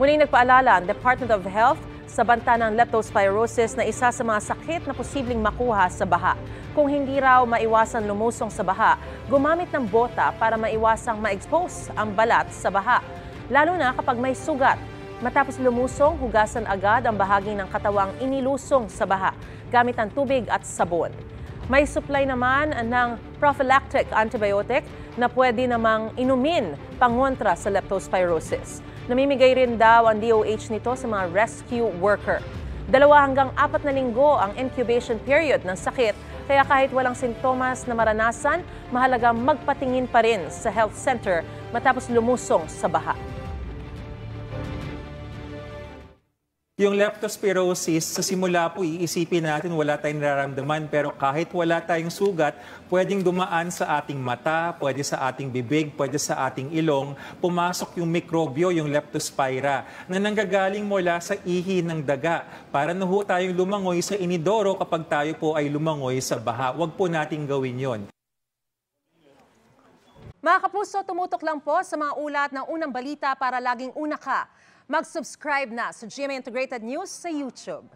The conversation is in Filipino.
Muling nagpaalala ang Department of Health sa banta ng leptospirosis na isa sa mga sakit na posibleng makuha sa baha. Kung hindi raw maiwasan lumusong sa baha, gumamit ng bota para maiwasang ma-expose ang balat sa baha. Lalo na kapag may sugat. Matapos lumusong, hugasan agad ang bahagi ng katawang inilusong sa baha gamit ang tubig at sabon. May supply naman ng prophylactic antibiotic na pwede namang inumin pangontra sa leptospirosis. Namimigay rin daw ang DOH nito sa mga rescue worker. 2 hanggang 4 na linggo ang incubation period ng sakit, kaya kahit walang sintomas na maranasan, mahalaga magpatingin pa rin sa health center matapos lumusong sa baha. Yung leptospirosis, sa simula po iisipin natin wala tayong nararamdaman, pero kahit wala tayong sugat, pwedeng dumaan sa ating mata, pwede sa ating bibig, pwede sa ating ilong, pumasok yung mikrobyo, yung leptospira, na nanggagaling mula sa ihi ng daga. Para na ho tayong lumangoy sa inidoro kapag tayo po ay lumangoy sa baha. Huwag po nating gawin yon. Mga kapuso, tumutok lang po sa mga ulat ng unang balita para laging una ka. Mag-subscribe na sa GMA Integrated News sa YouTube.